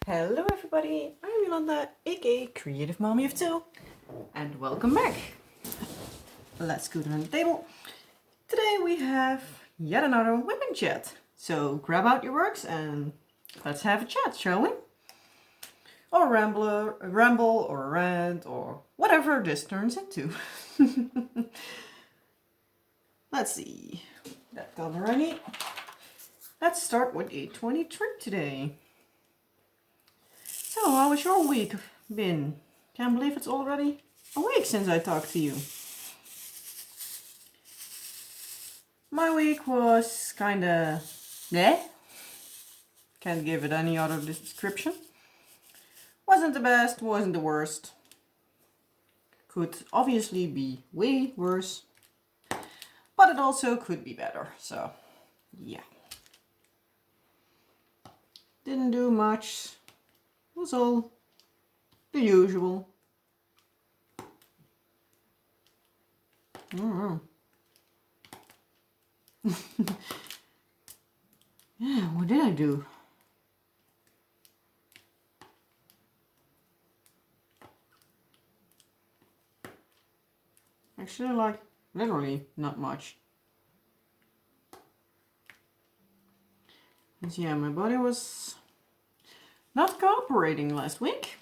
Hello everybody, I'm Yolanda, aka Creative Mommy of Two, and welcome back. Let's scoot on the table. Today we have yet another whipping chat. So grab out your works and let's have a chat, shall we? Or a ramble or a rant or whatever this turns into. Let's see, that done already. Let's start with a 20 trick today. So, how was your week been? Can't believe it's already a week since I talked to you. My week was kinda bleh. Can't give it any other description. Wasn't the best, wasn't the worst. Could obviously be way worse. But it also could be better, so yeah. Didn't do much. It was all the usual. Yeah, what did I do? Actually, like, literally not much. And yeah, my body was not cooperating last week.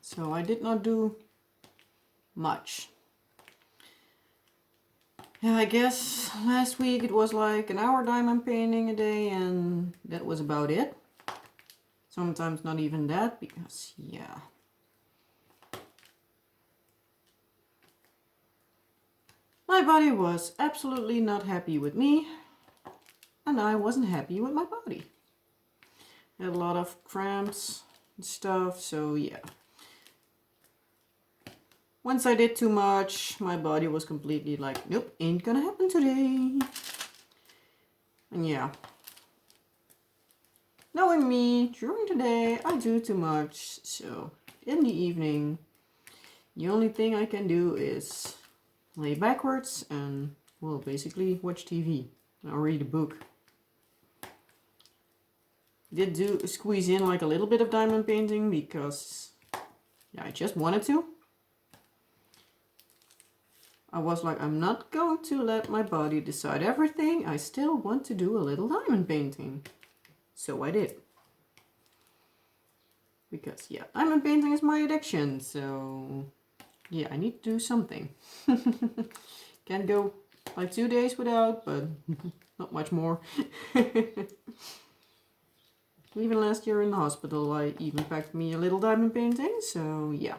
So I did not do much. Yeah, I guess last week it was like an hour diamond painting a day and that was about it. Sometimes not even that because, yeah. My body was absolutely not happy with me and I wasn't happy with my body. I had a lot of cramps and stuff, so yeah. Once I did too much, my body was completely like, nope, ain't gonna happen today. And yeah. Knowing me, during the day I do too much, so in the evening, the only thing I can do is lay backwards and, well, basically watch TV or read a book. Did do squeeze in like a little bit of diamond painting because, yeah, I just wanted to. I was like, I'm not going to let my body decide everything. I still want to do a little diamond painting. So I did. Because, yeah, diamond painting is my addiction. So, yeah, I need to do something. Can't go like 2 days without, but not much more. Even last year in the hospital, I even packed me a little diamond painting. So, yeah.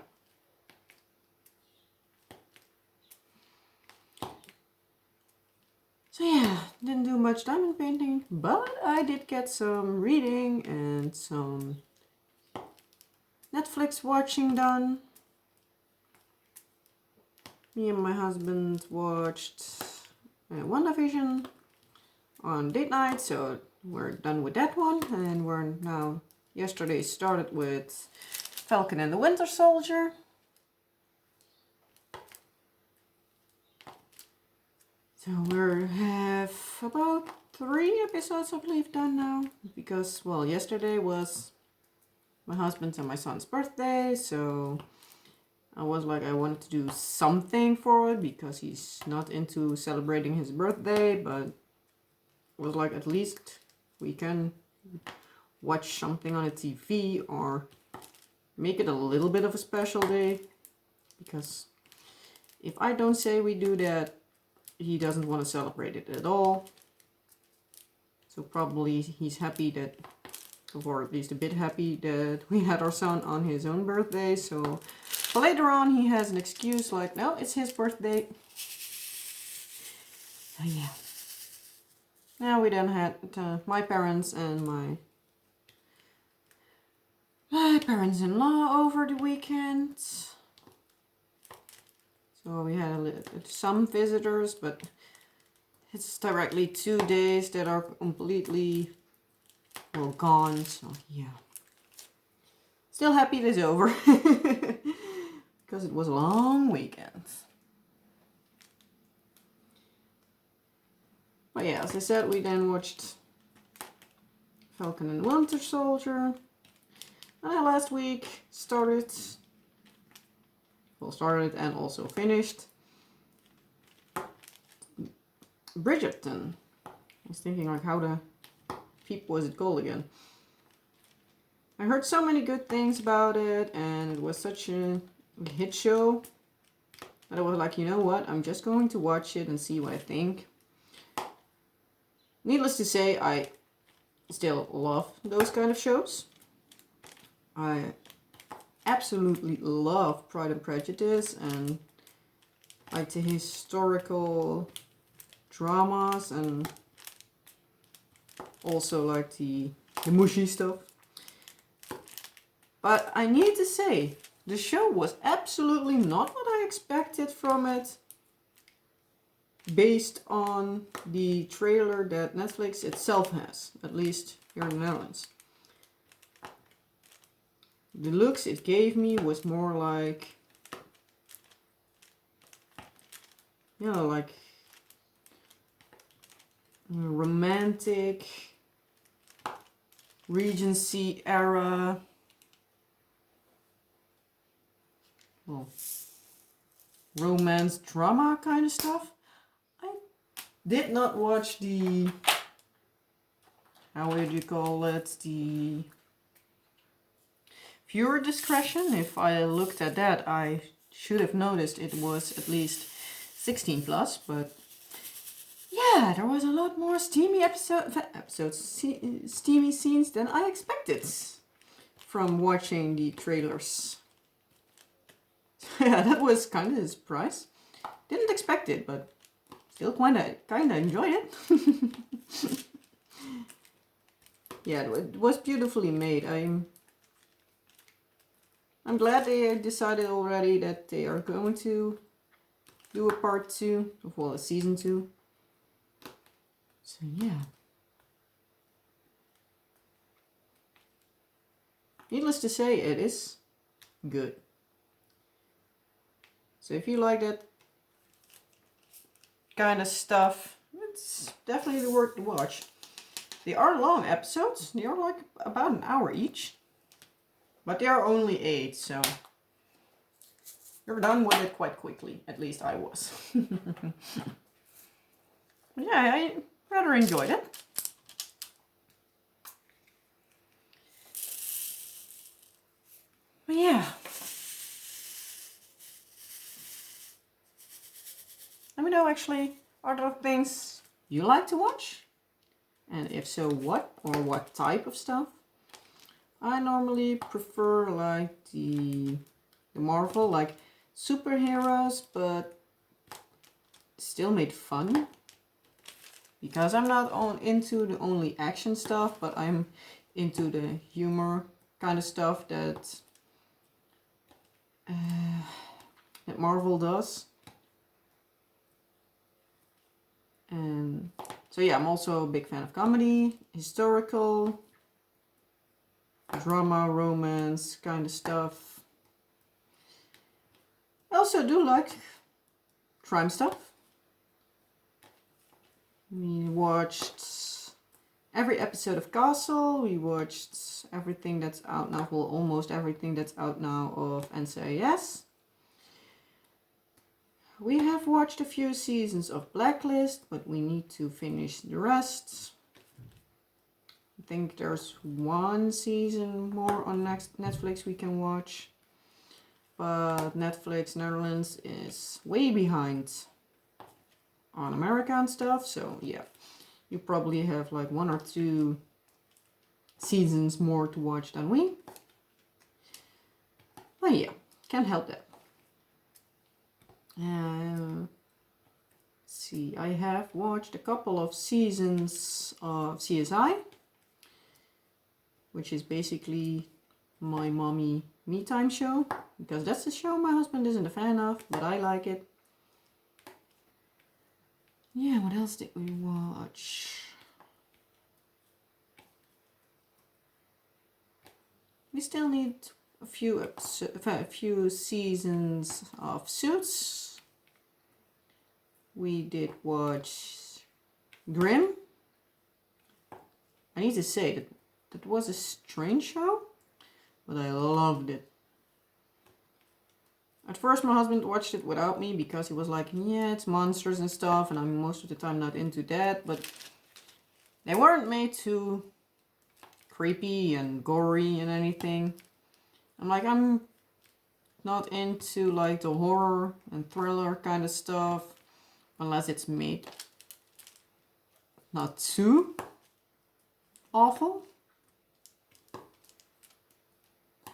So yeah, didn't do much diamond painting, but I did get some reading and some Netflix watching done. Me and my husband watched WandaVision on date night, so we're done with that one. And we're now, yesterday started with Falcon and the Winter Soldier. So we have about 3 episodes, I believe, done now. Because, well, yesterday was my husband's and my son's birthday, so I was like, I wanted to do something for it because he's not into celebrating his birthday, but was like, at least we can watch something on a TV or make it a little bit of a special day. Because if I don't say we do that, he doesn't want to celebrate it at all. So probably he's happy that, or at least a bit happy that we had our son on his own birthday. So but later on he has an excuse like, no, it's his birthday. So yeah. Now we then had my parents and my parents-in-law over the weekend. So we had some visitors, but it's directly 2 days that are completely, well, gone. So yeah. Still happy it is over. Because it was a long weekend. But yeah, as I said, we then watched Falcon and Winter Soldier. And I last week started and also finished Bridgerton. I was thinking like how the peep was it called again? I heard so many good things about it and it was such a hit show that I was like, you know what, I'm just going to watch it and see what I think. Needless to say, I still love those kind of shows. I absolutely love Pride and Prejudice and like the historical dramas and also like the mushy stuff. But I need to say, the show was absolutely not what I expected from it based on the trailer that Netflix itself has, at least here in the Netherlands. The looks it gave me was more like, you know, like romantic Regency era. Well, romance drama kind of stuff. I did not watch the, how would you call it, the viewer discretion. If I looked at that, I should have noticed it was at least 16 plus, but yeah, there was a lot more steamy steamy scenes than I expected from watching the trailers. Yeah, that was kind of a surprise. Didn't expect it, but still kinda enjoyed it. Yeah, it was beautifully made. I'm glad they decided already that they are going to do a part 2, well, a season 2. So yeah. Needless to say, it is good. So if you like that kind of stuff, it's definitely worth to watch. They are long episodes. They are like about an hour each. But they are only 8, so you're done with it quite quickly. At least I was. Yeah, I rather enjoyed it. But yeah. Let me know actually, are there things you like to watch? And if so, what or what type of stuff? I normally prefer like the Marvel, like superheroes, but still made fun. Because I'm not into the only action stuff, but I'm into the humor kind of stuff that Marvel does. And so yeah, I'm also a big fan of comedy, historical, drama, romance kind of stuff. I also do like crime stuff. We watched every episode of Castle. We watched everything that's out now, well, almost everything that's out now of NCIS. We have watched a few seasons of Blacklist, but we need to finish the rest. I think there's one season more on Netflix we can watch. But Netflix Netherlands is way behind on American stuff, so yeah. You probably have like 1 or 2 seasons more to watch than we. But yeah, can't help that. Let's see, I have watched a couple of seasons of CSI, which is basically my mommy me time show, because that's the show my husband isn't a fan of, but I like it. Yeah, what else did we watch? We still need a few seasons of Suits. We did watch Grimm. I need to say that that was a strange show, but I loved it. At first my husband watched it without me because he was like, yeah, it's monsters and stuff, and I'm most of the time not into that, but they weren't made too creepy and gory and anything. I'm like, I'm not into like the horror and thriller kind of stuff unless it's made not too awful.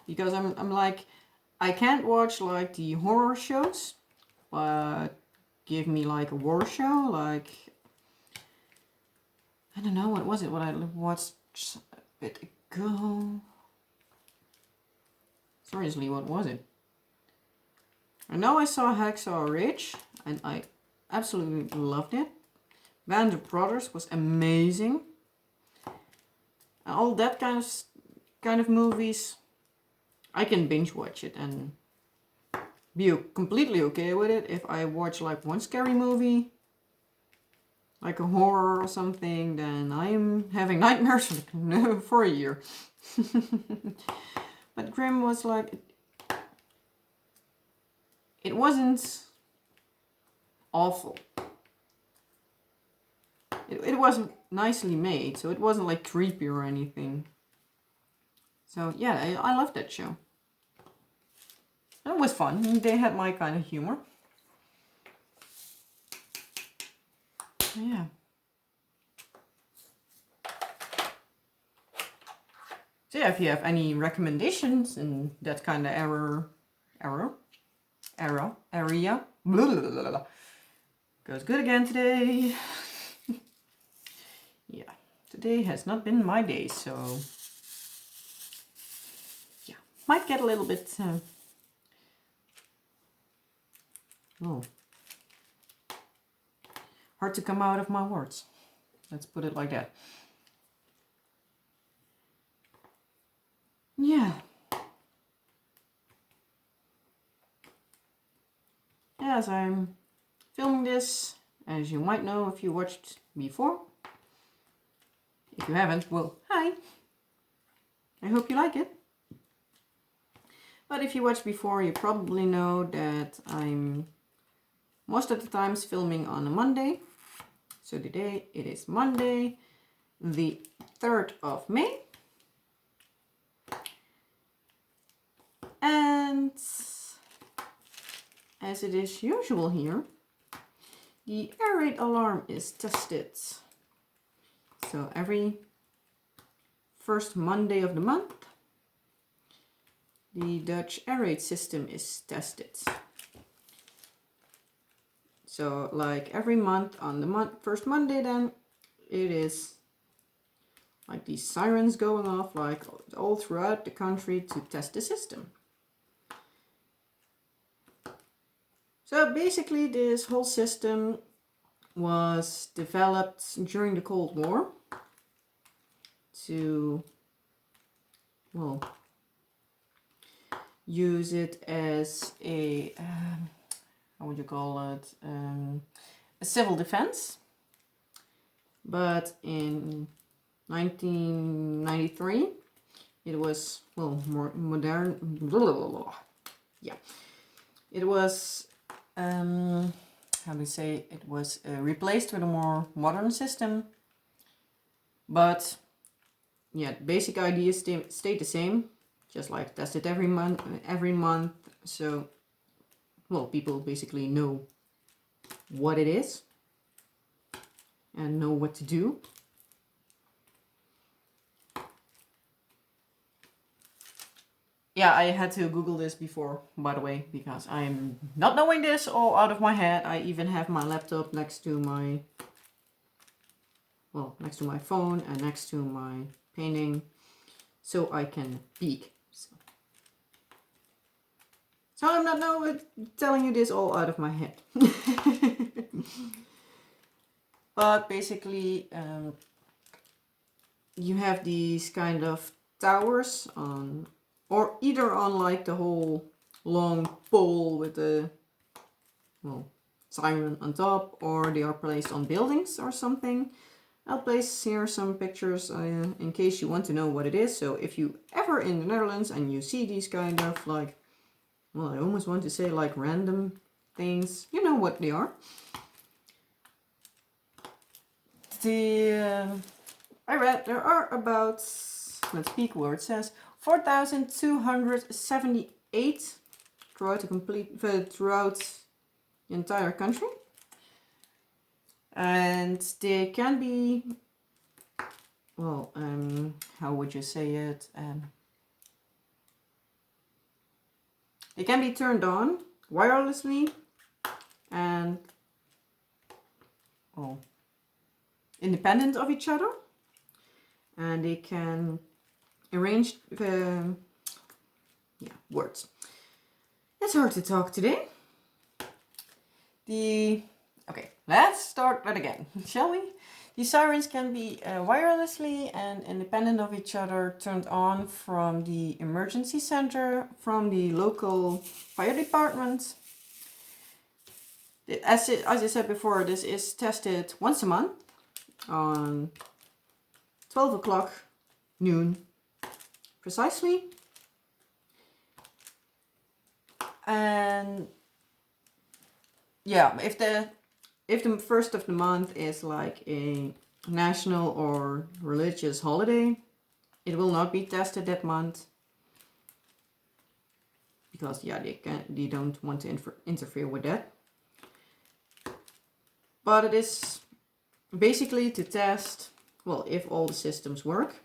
Because I'm like, I can't watch like the horror shows, but give me like a war show, like, I don't know, what was it, what I watched a bit ago? Seriously, what was it? I know I saw Hacksaw Ridge, and I absolutely loved it. Band of Brothers was amazing. And all that kind of movies, I can binge watch it and be completely okay with it. If I watch like one scary movie, like a horror or something, then I'm having nightmares for a year. But Grimm was like, it wasn't awful. It wasn't nicely made, so it wasn't like creepy or anything. So yeah, I loved that show. It was fun. They had my kind of humor. Yeah. So yeah, if you have any recommendations in that kind of area, goes good again today. Yeah, today has not been my day, so yeah, might get a little bit hard to come out of my words. Let's put it like that. Yeah. As I'm filming this, as you might know if you watched before. If you haven't, well, hi. I hope you like it. But if you watched before, you probably know that I'm most of the times filming on a Monday. So today it is Monday, the 3rd of May. And as it is usual here, the air raid alarm is tested. So every first Monday of the month, the Dutch air raid system is tested. So like every month on the first Monday, then it is like these sirens going off like all throughout the country to test the system. So basically this whole system was developed during the Cold War to, well, use it as a, how would you call it, a civil defense. But in 1993, it was, well, more modern, yeah, it was, how do you say, it was replaced with a more modern system. But yeah, basic ideas stayed the same, just like test it every month. So, well, people basically know what it is and know what to do. Yeah, I had to Google this before, by the way, because I'm not knowing this all out of my head. I even have my laptop next to my, well, next to my phone and next to my painting, so I can peek. So I'm not now telling you this all out of my head. But basically, you have these kind of towers on, or either on like the whole long pole with the, well, siren on top, or they are placed on buildings or something. I'll place here some pictures in case you want to know what it is. So if you ever in the Netherlands and you see these kind of like, well, I almost want to say like random things, you know what they are. I read there are about, let's peek where it says, 4,278 throughout throughout the entire country. And they can be, well, how would you say it? They can be turned on wirelessly and, well, independent of each other. And they can arrange words. It's hard to talk today. Okay, let's start that again, shall we? The sirens can be wirelessly and independent of each other turned on from the emergency center, from the local fire department. As I said before, this is tested once a month on 12 o'clock noon precisely. And yeah, if the first of the month is like a national or religious holiday, it will not be tested that month because they don't want to interfere with that. But it is basically to test, well, if all the systems work.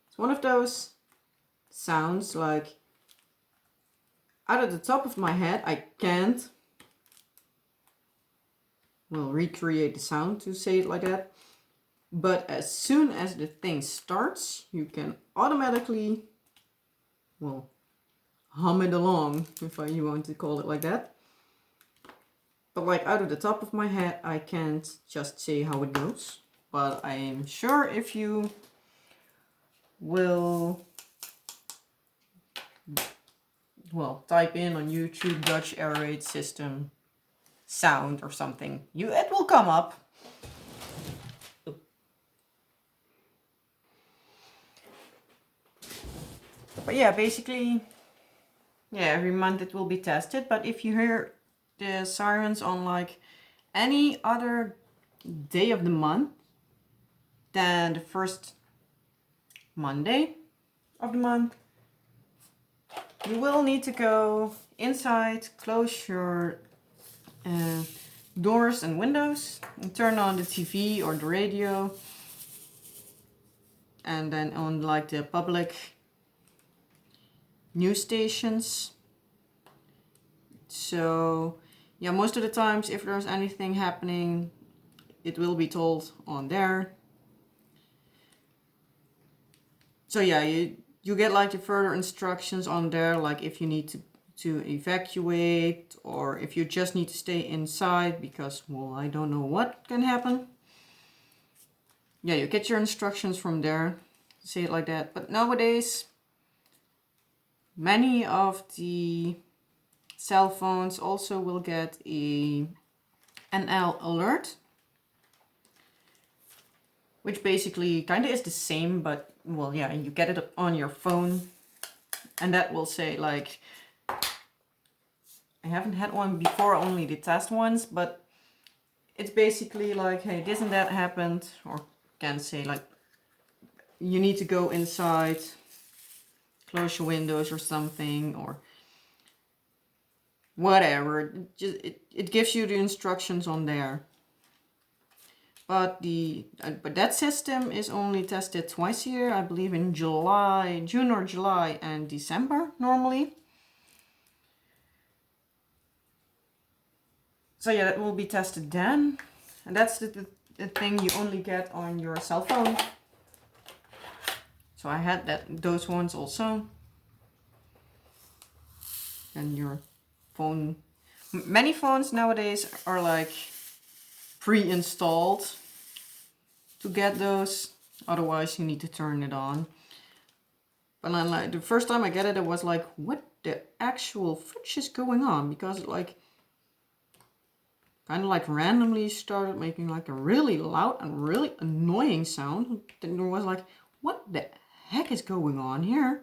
It's one of those sounds like, out of the top of my head, I can't, well, recreate the sound to say it like that. But as soon as the thing starts, you can automatically, well, hum it along, if you want to call it like that. But like out of the top of my head, I can't just say how it goes. But I am sure if you will, well, type in on YouTube Dutch air raid system sound or something, it will come up. But yeah, basically, yeah, every month it will be tested. But if you hear the sirens on like any other day of the month than the first Monday of the month, you will need to go inside, close your doors and windows, and turn on the TV or the radio, and then on like the public news stations. So yeah, most of the times if there's anything happening, it will be told on there. So yeah, you get like the further instructions on there, like if you need to evacuate or if you just need to stay inside because, well, I don't know what can happen. Yeah, you get your instructions from there, say it like that. But nowadays, many of the cell phones also will get a NL alert, which basically kind of is the same, but, well, yeah, you get it on your phone and that will say like, I haven't had one before, only the test ones, but it's basically like, hey, this and that happened, or can say like, you need to go inside, close your windows or something, or whatever. It gives you the instructions on there. But that system is only tested twice a year, I believe in June or July and December normally. So yeah, that will be tested then. And that's the thing you only get on your cell phone. So I had those ones also. And your phone. Many phones nowadays are like pre-installed to get those. Otherwise you need to turn it on. But then like the first time I get it, it was like, what the actual fridge is going on? Because like kind of like randomly started making like a really loud and really annoying sound. Then there was like, what the heck is going on here?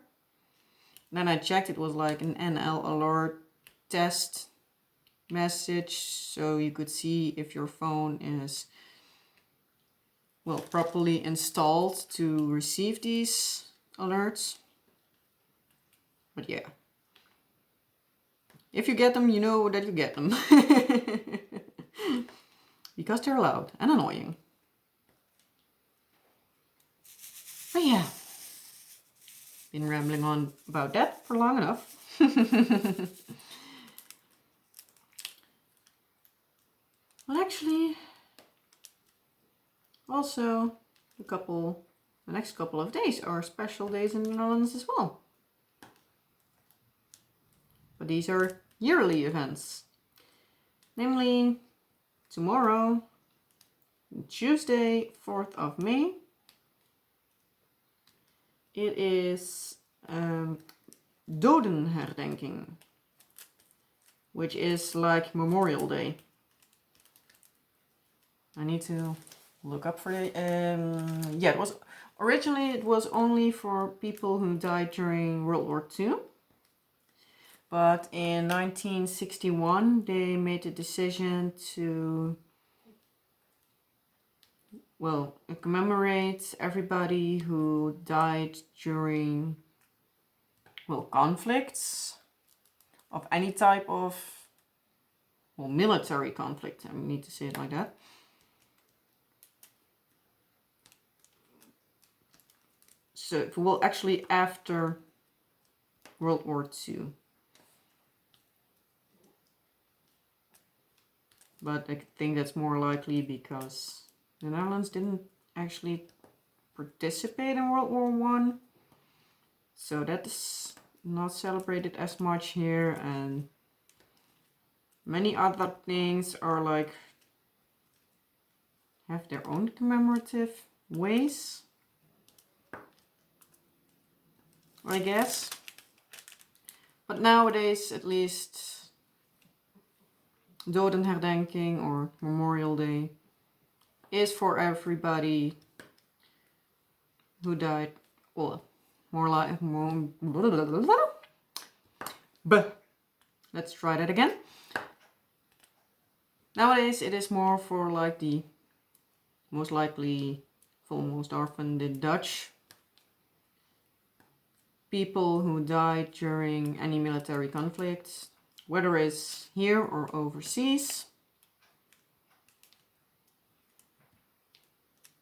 And then I checked, it was like an NL alert test message, so you could see if your phone is, well, properly installed to receive these alerts. But yeah, if you get them, you know that you get them. Because they're loud and annoying. But yeah, been rambling on about that for long enough. Well, actually, also the next couple of days are special days in the Netherlands as well. But these are yearly events. Namely, tomorrow, Tuesday, 4th of May, it is Dodenherdenking, which is like Memorial Day. I need to look up for it. Yeah, it was originally it was only for people who died during World War II. But in 1961, they made the decision to, well, commemorate everybody who died during, well, conflicts of any type of, well, military conflict. I need to say it like that. So, well, actually after World War II. But I think that's more likely because the Netherlands didn't actually participate in World War One, so that is not celebrated as much here, and many other things are like have their own commemorative ways, I guess. But nowadays, at least, Dodenherdenking or Memorial Day is for everybody who died, well, more like, but let's try that again. Nowadays it is more for like the most likely, for most often, the Dutch people who died during any military conflicts, whether it's here or overseas.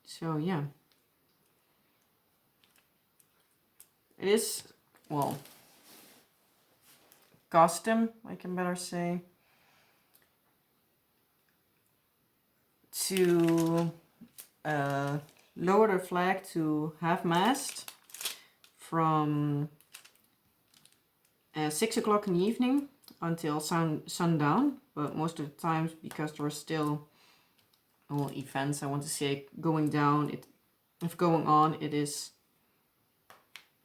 So yeah, it is, well, custom, I can better say, to lower the flag to half-mast from 6 o'clock in the evening until sundown. But most of the times, because there are still, well, events, I want to say, going down, if going on, it is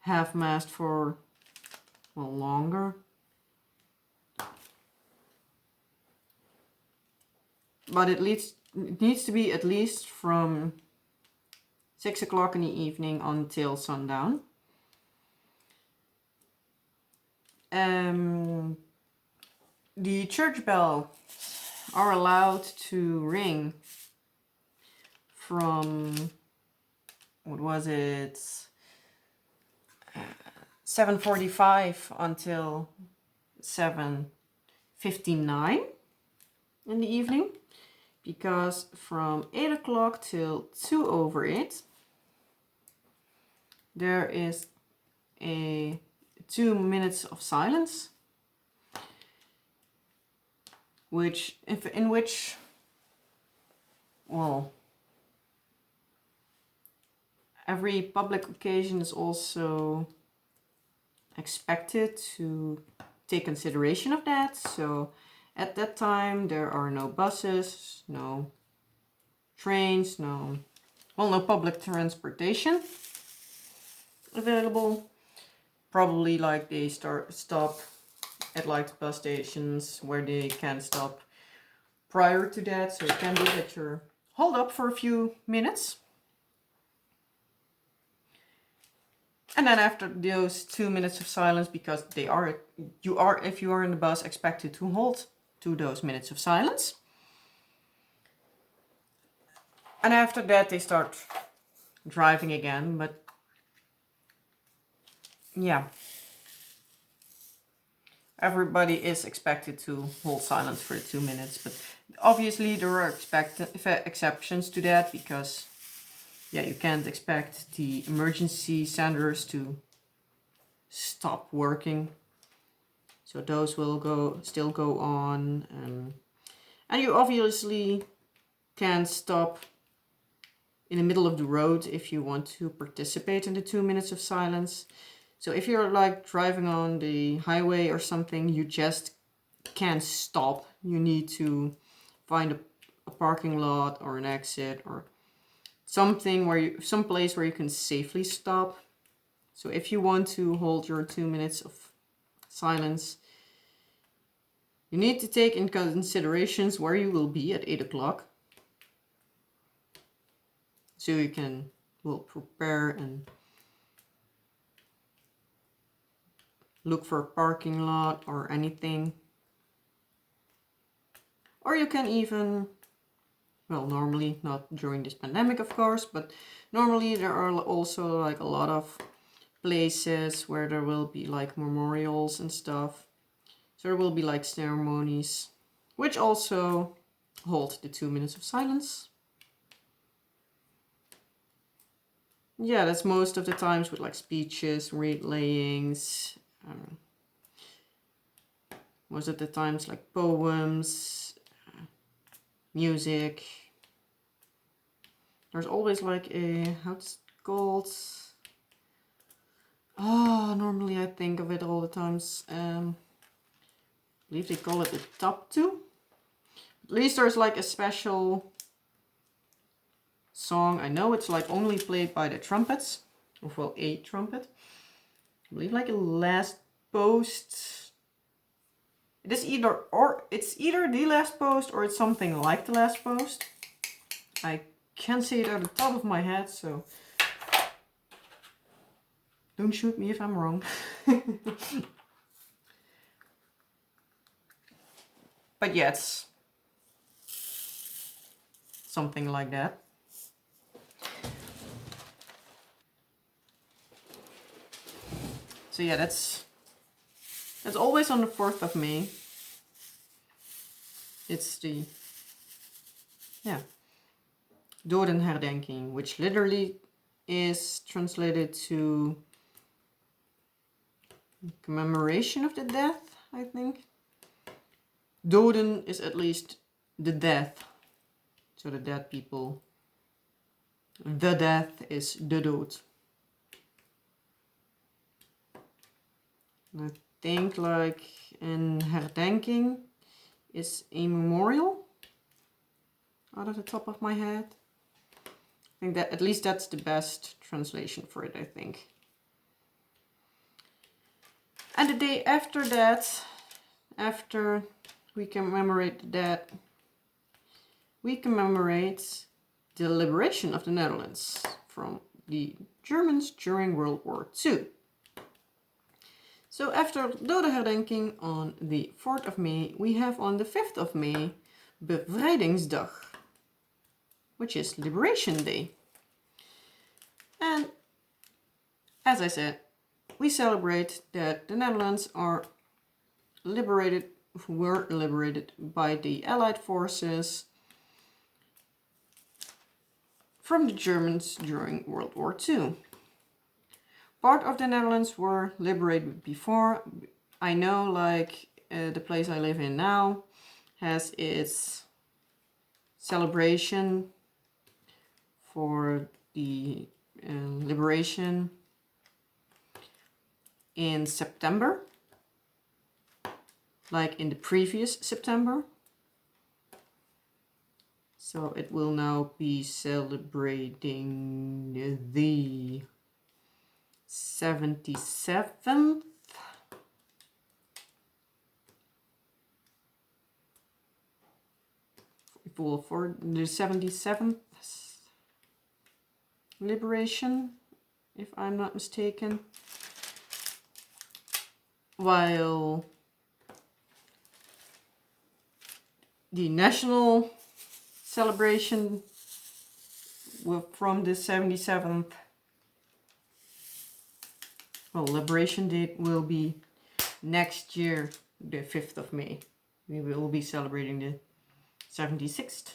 half-mast for, well, longer. But it needs to be at least from 6 o'clock in the evening until sundown. The church bells are allowed to ring from, what was it, 7:45 until 7:59 in the evening, because from 8 o'clock till 2 over 8 there is a 2 minutes of silence, in which, well, every public occasion is also expected to take consideration of that. So at that time there are no buses, no trains, no public transportation available. Probably like they stop at like bus stations where they can stop prior to that, so it can be that you're hold up for a few minutes. And then after those 2 minutes of silence, because if you are in the bus, expected to hold to those minutes of silence. And after that, they start driving again, but yeah. Everybody is expected to hold silence for 2 minutes, but obviously there are exceptions to that, because yeah, you can't expect the emergency centers to stop working. So those will still go on, and you obviously can stop in the middle of the road if you want to participate in the 2 minutes of silence. So if you're like driving on the highway or something, you just can't stop. You need to find a parking lot or an exit or something some place where you can safely stop. So if you want to hold your 2 minutes of silence, you need to take in considerations where you will be at 8 o'clock. So you can prepare and look for a parking lot or anything. Or you can even, well, normally not during this pandemic, of course, but normally there are also like a lot of places where there will be like memorials and stuff. So there will be like ceremonies, which also hold the 2 minutes of silence. Yeah, that's most of the times with like speeches, relayings, most of the times like poems, music. There's always like how's it called? Normally I think of it all the times. I believe they call it the top two. At least there's like a special song. I know it's like only played by the trumpets, or well, a trumpet. I believe like a last post. It is it's either the last post or it's something like the last post. I can't say it at the top of my head, so don't shoot me if I'm wrong. But yeah, it's something like that. So yeah, that's always on the 4th of May. It's the dodenherdenking, which literally is translated to commemoration of the death, I think. Doden is at least the death. So the dead people. The death is de dood. I think like in herdenking is a memorial out of the top of my head. I think that at least that's the best translation for it, I think. And the day after that, after we commemorate that, we commemorate the liberation of the Netherlands from the Germans during World War II. So after dodenherdenking on the 4th of May, we have on the 5th of May Bevrijdingsdag, which is Liberation Day. And as I said, we celebrate that the Netherlands were liberated by the Allied forces from the Germans during World War II. Part of the Netherlands were liberated before. I know like the place I live in now has its celebration for the liberation in September, like in the previous September. So it will now be celebrating the 77th for the 77th liberation, if I'm not mistaken. While the national celebration from the 77th, well, liberation date will be next year, the 5th of May. We will be celebrating the 76th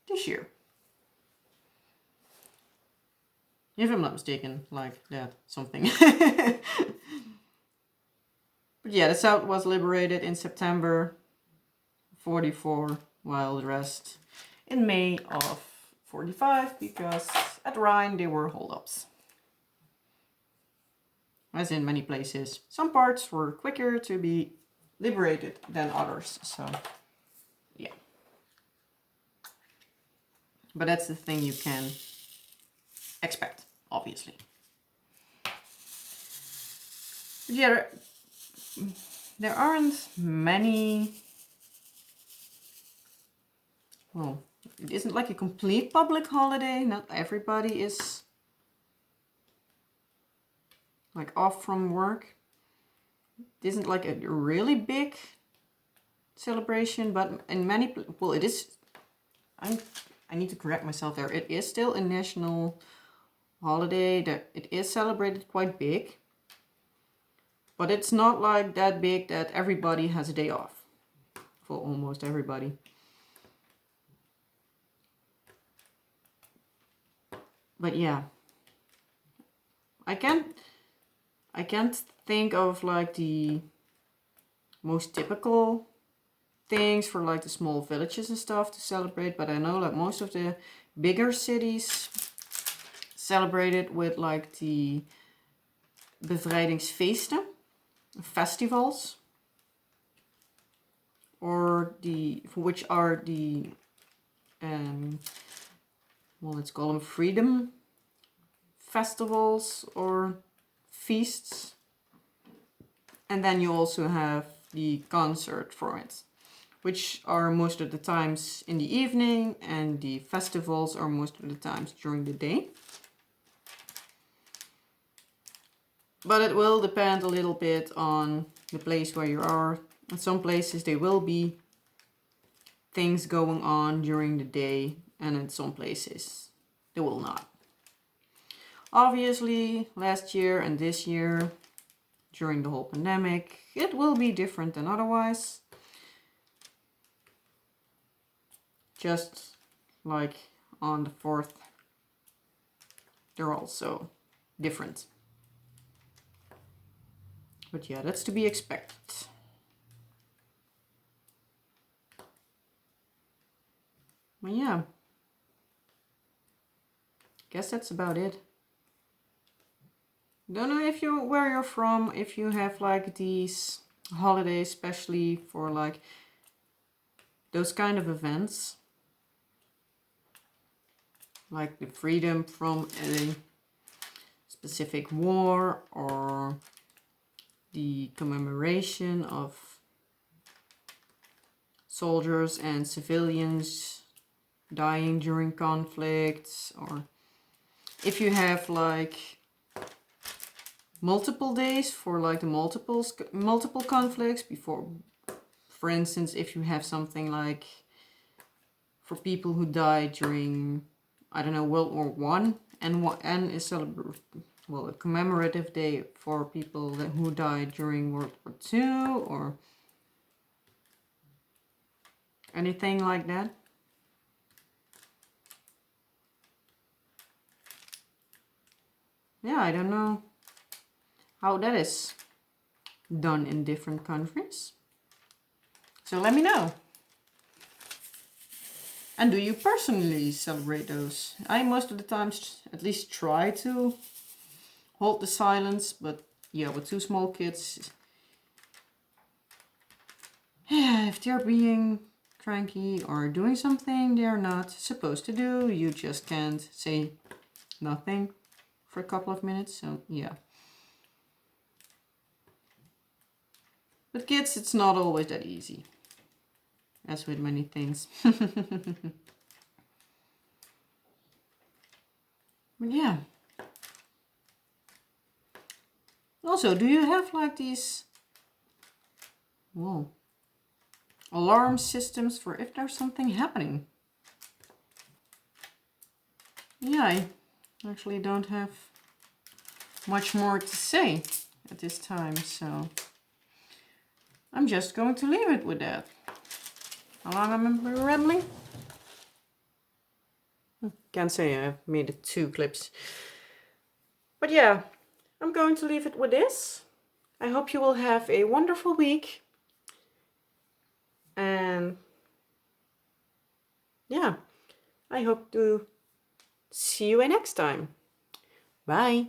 this year. If I'm not mistaken, like that, something. But yeah, the South was liberated in September 44, while the rest in May of 45, because at Rhine there were holdups. As in many places, some parts were quicker to be liberated than others, so yeah. But that's the thing you can expect, obviously. But yeah, there aren't many. Well, it isn't like a complete public holiday. Not everybody is like off from work. It isn't like a really big celebration, but in many, well, it is. I need to correct myself there. It is still a national holiday that it is celebrated quite big, but it's not like that big that everybody has a day off. For almost everybody. But yeah, I can't think of like the most typical things for like the small villages and stuff to celebrate, but I know like most of the bigger cities celebrate it with like the bevrijdingsfeesten, festivals, or which are the well, let's call them freedom festivals or feasts. And then you also have the concert for it, which are most of the times in the evening, and the festivals are most of the times during the day. But it will depend a little bit on the place where you are. In some places there will be things going on during the day, and in some places they will not. Obviously, last year and this year, during the whole pandemic, it will be different than otherwise. Just like on the 4th, they're also different. But yeah, that's to be expected. But yeah, guess that's about it. Don't know where you're from, if you have like these holidays, especially for like those kind of events, like the freedom from a specific war, or the commemoration of soldiers and civilians dying during conflicts, or if you have like multiple days for like the multiple conflicts before. For instance, if you have something like for people who died during, I don't know, World War One, and is a commemorative day for people who died during World War Two, or anything like that. Yeah, I don't know how that is done in different countries. So let me know. And do you personally celebrate those? I most of the times at least try to hold the silence, but yeah, with 2 small kids, if they're being cranky or doing something they're not supposed to do, you just can't say nothing for a couple of minutes, so yeah. With kids, it's not always that easy. as with many things. But yeah. Also, do you have like these alarm systems for if there's something happening? Yeah, I actually don't have much more to say at this time, so I'm just going to leave it with that. How long am I rambling? Can't say I've made it 2 clips. But yeah, I'm going to leave it with this. I hope you will have a wonderful week. And yeah, I hope to see you next time. Bye.